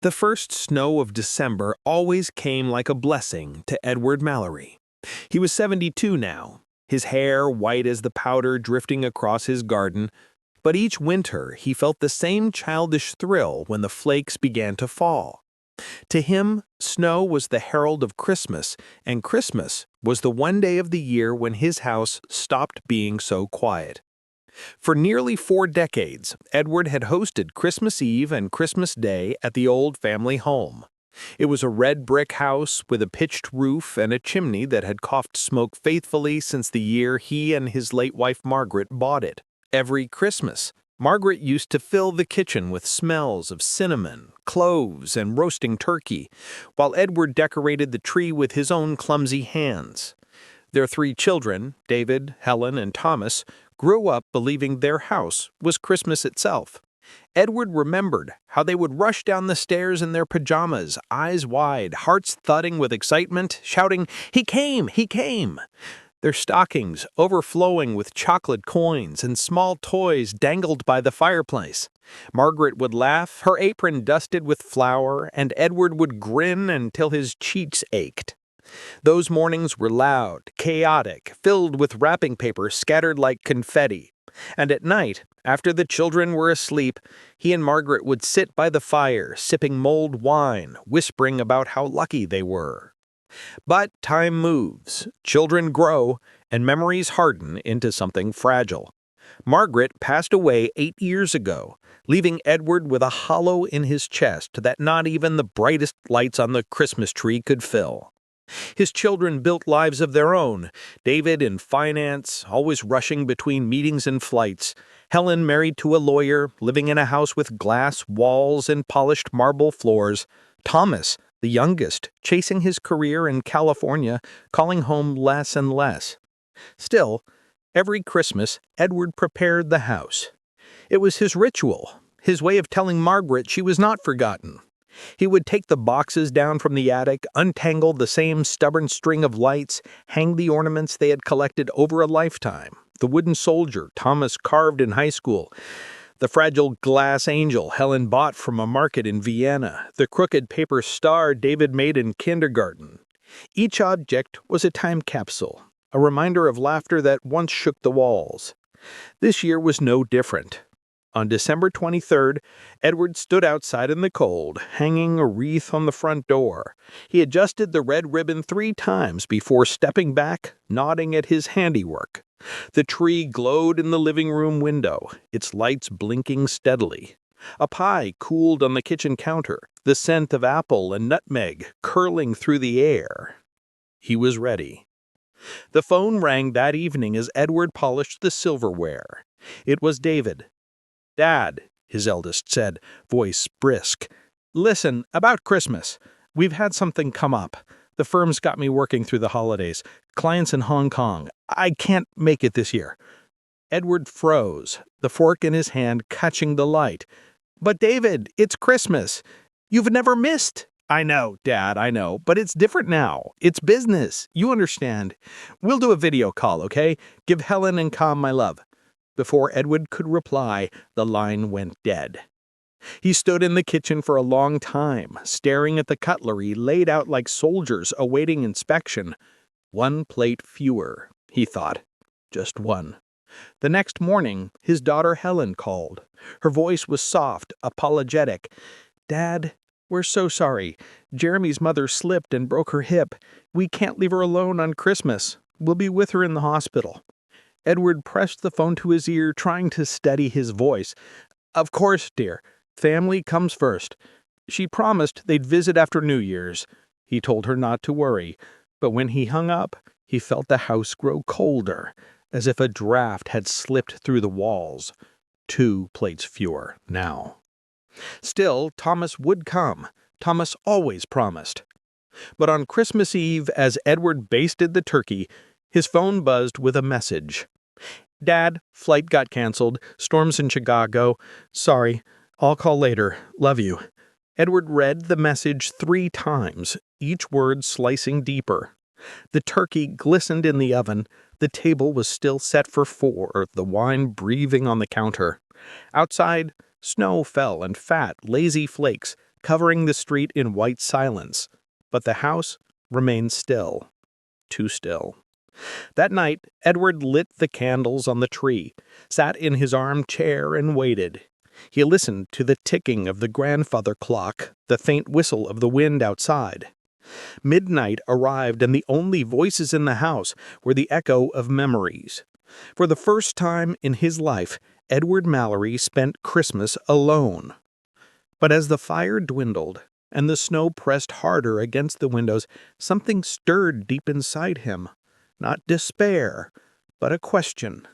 The first snow of December always came like a blessing to Edward Mallory. He was 72 now, his hair white as the powder drifting across his garden, but each winter he felt the same childish thrill when the flakes began to fall. To him, snow was the herald of Christmas, and Christmas was the one day of the year when his house stopped being so quiet. For nearly 4 decades, Edward had hosted Christmas Eve and Christmas Day at the old family home. It was a red brick house with a pitched roof and a chimney that had coughed smoke faithfully since the year he and his late wife Margaret bought it. Every Christmas, Margaret used to fill the kitchen with smells of cinnamon, cloves, and roasting turkey, while Edward decorated the tree with his own clumsy hands. Their 3 children, David, Helen, and Thomas, grew up believing their house was Christmas itself. Edward remembered how they would rush down the stairs in their pajamas, eyes wide, hearts thudding with excitement, shouting, "He came! He came!" Their stockings overflowing with chocolate coins and small toys dangled by the fireplace. Margaret would laugh, her apron dusted with flour, and Edward would grin until his cheeks ached. Those mornings were loud, chaotic, filled with wrapping paper scattered like confetti. And at night, after the children were asleep, he and Margaret would sit by the fire, sipping mulled wine, whispering about how lucky they were. But time moves, children grow, and memories harden into something fragile. Margaret passed away 8 years ago, leaving Edward with a hollow in his chest that not even the brightest lights on the Christmas tree could fill. His children built lives of their own, David in finance, always rushing between meetings and flights, Helen married to a lawyer, living in a house with glass walls and polished marble floors, Thomas, the youngest, chasing his career in California, calling home less and less. Still, every Christmas, Edward prepared the house. It was his ritual, his way of telling Margaret she was not forgotten. He would take the boxes down from the attic, untangle the same stubborn string of lights, hang the ornaments they had collected over a lifetime, the wooden soldier Thomas carved in high school, the fragile glass angel Helen bought from a market in Vienna, the crooked paper star David made in kindergarten. Each object was a time capsule, a reminder of laughter that once shook the walls. This year was no different. On December 23rd, Edward stood outside in the cold, hanging a wreath on the front door. He adjusted the red ribbon 3 times before stepping back, nodding at his handiwork. The tree glowed in the living room window, its lights blinking steadily. A pie cooled on the kitchen counter, the scent of apple and nutmeg curling through the air. He was ready. The phone rang that evening as Edward polished the silverware. It was David. "Dad," his eldest said, voice brisk. "Listen, about Christmas. We've had something come up. The firm's got me working through the holidays. Clients in Hong Kong. I can't make it this year." Edward froze, the fork in his hand catching the light. "But David, it's Christmas. You've never missed." "I know, Dad, I know, but it's different now. It's business. You understand. We'll do a video call, okay? Give Helen and Tom my love." Before Edward could reply, the line went dead. He stood in the kitchen for a long time, staring at the cutlery laid out like soldiers awaiting inspection. 1 plate fewer, he thought. Just 1. The next morning, his daughter Helen called. Her voice was soft, apologetic. "Dad, we're so sorry. Jeremy's mother slipped and broke her hip. We can't leave her alone on Christmas. We'll be with her in the hospital." Edward pressed the phone to his ear, trying to steady his voice. "Of course, dear. Family comes first. She promised they'd visit after New Year's." He told her not to worry, but when he hung up, he felt the house grow colder, as if a draft had slipped through the walls. 2 plates fewer now. Still, Thomas would come. Thomas always promised. But on Christmas Eve, as Edward basted the turkey, his phone buzzed with a message. "Dad, flight got canceled. Storms in Chicago. Sorry. I'll call later. Love you." Edward read the message 3 times, each word slicing deeper. The turkey glistened in the oven. The table was still set for 4, the wine breathing on the counter. Outside, snow fell in fat, lazy flakes, covering the street in white silence, but the house remained still, too still. That night, Edward lit the candles on the tree, sat in his armchair and waited. He listened to the ticking of the grandfather clock, the faint whistle of the wind outside. Midnight arrived, and the only voices in the house were the echo of memories. For the first time in his life, Edward Mallory spent Christmas alone. But as the fire dwindled and the snow pressed harder against the windows, something stirred deep inside him. Not despair, but a question.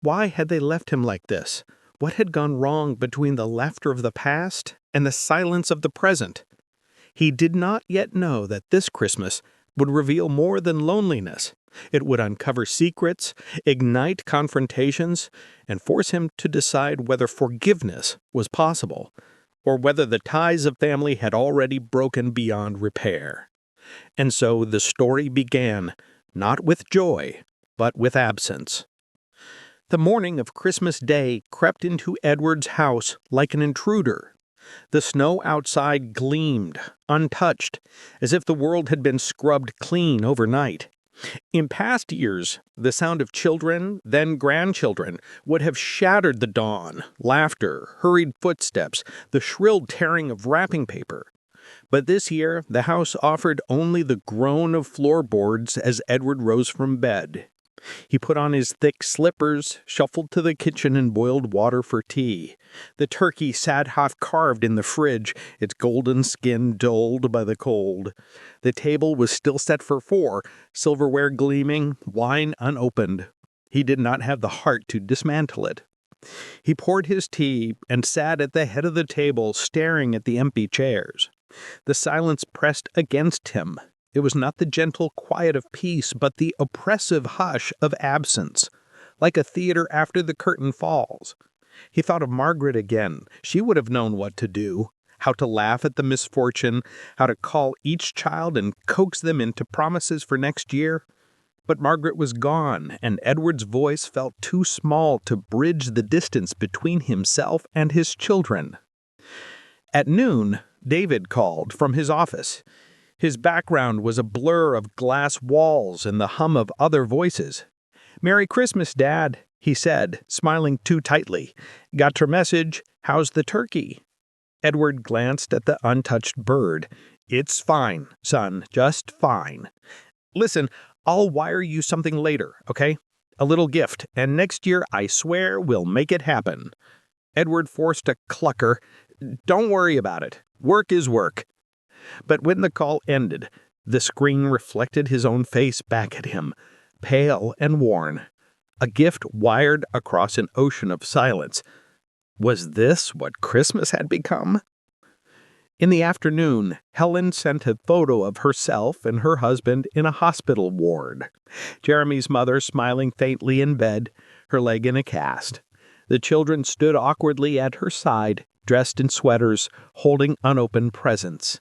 Why had they left him like this? What had gone wrong between the laughter of the past and the silence of the present? He did not yet know that this Christmas would reveal more than loneliness. It would uncover secrets, ignite confrontations, and force him to decide whether forgiveness was possible, or whether the ties of family had already broken beyond repair. And so the story began, not with joy, but with absence. The morning of Christmas Day crept into Edward's house like an intruder. The snow outside gleamed, untouched, as if the world had been scrubbed clean overnight. In past years, the sound of children, then grandchildren, would have shattered the dawn, laughter, hurried footsteps, the shrill tearing of wrapping paper. But this year, the house offered only the groan of floorboards as Edward rose from bed. He put on his thick slippers, shuffled to the kitchen, and boiled water for tea. The turkey sat half-carved in the fridge, its golden skin dulled by the cold. The table was still set for 4, silverware gleaming, wine unopened. He did not have the heart to dismantle it. He poured his tea and sat at the head of the table, staring at the empty chairs. The silence pressed against him. It was not the gentle quiet of peace, but the oppressive hush of absence, like a theater after the curtain falls. He thought of Margaret again. She would have known what to do, how to laugh at the misfortune, how to call each child and coax them into promises for next year. But Margaret was gone, and Edward's voice felt too small to bridge the distance between himself and his children. At noon, David called from his office. His background was a blur of glass walls and the hum of other voices. "Merry Christmas, Dad," he said, smiling too tightly. "Got your message. How's the turkey?" Edward glanced at the untouched bird. "It's fine, son, just fine. Listen, I'll wire you something later, okay? A little gift, and next year I swear we'll make it happen." Edward forced a clucker. "Don't worry about it. Work is work." But when the call ended, the screen reflected his own face back at him, pale and worn. A gift wired across an ocean of silence. Was this what Christmas had become? In the afternoon, Helen sent a photo of herself and her husband in a hospital ward. Jeremy's mother smiling faintly in bed, her leg in a cast. The children stood awkwardly at her side, dressed in sweaters, holding unopened presents.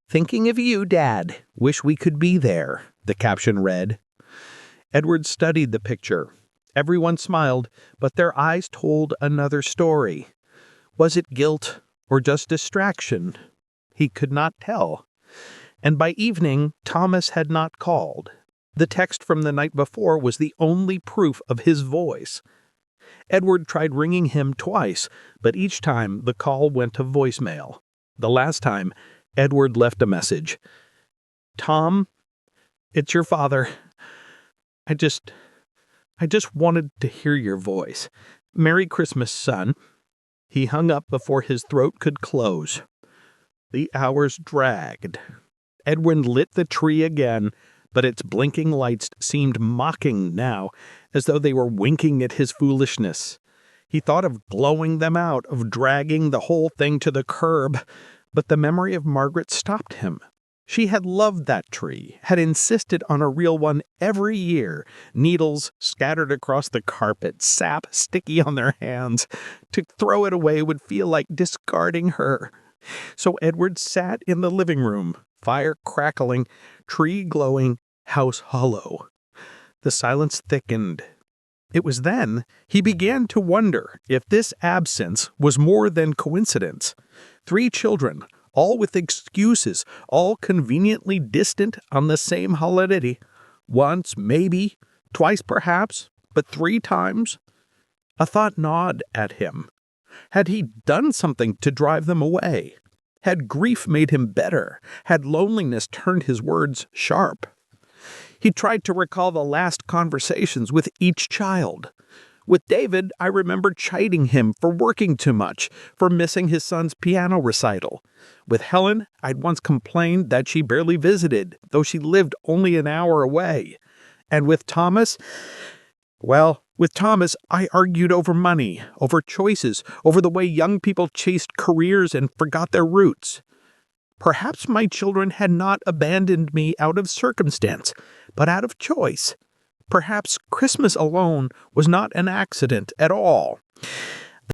"Thinking of you, Dad. Wish we could be there," the caption read. Edward studied the picture. Everyone smiled, but their eyes told another story. Was it guilt or just distraction? He could not tell. And by evening, Thomas had not called. The text from the night before was the only proof of his voice. Edward tried ringing him twice, but each time the call went to voicemail. The last time, Edward left a message. "Tom, it's your father. I just wanted to hear your voice. Merry Christmas, son." He hung up before his throat could close. The hours dragged. Edwin lit the tree again, but its blinking lights seemed mocking now, as though they were winking at his foolishness. He thought of blowing them out, of dragging the whole thing to the curb, but the memory of Margaret stopped him. She had loved that tree, had insisted on a real one every year, needles scattered across the carpet, sap sticky on their hands. To throw it away would feel like discarding her. So Edward sat in the living room, fire crackling, tree glowing, house hollow. The silence thickened. It was then he began to wonder if this absence was more than coincidence. 3 children, all with excuses, all conveniently distant on the same holiday. Once, maybe, twice perhaps, but 3 times. A thought gnawed at him. Had he done something to drive them away? Had grief made him bitter? Had loneliness turned his words sharp? He tried to recall the last conversations with each child. With David, I remember chiding him for working too much, for missing his son's piano recital. With Helen, I'd once complained that she barely visited, though she lived only an hour away. And with Thomas, I argued over money, over choices, over the way young people chased careers and forgot their roots. Perhaps my children had not abandoned me out of circumstance, but out of choice. Perhaps Christmas alone was not an accident at all.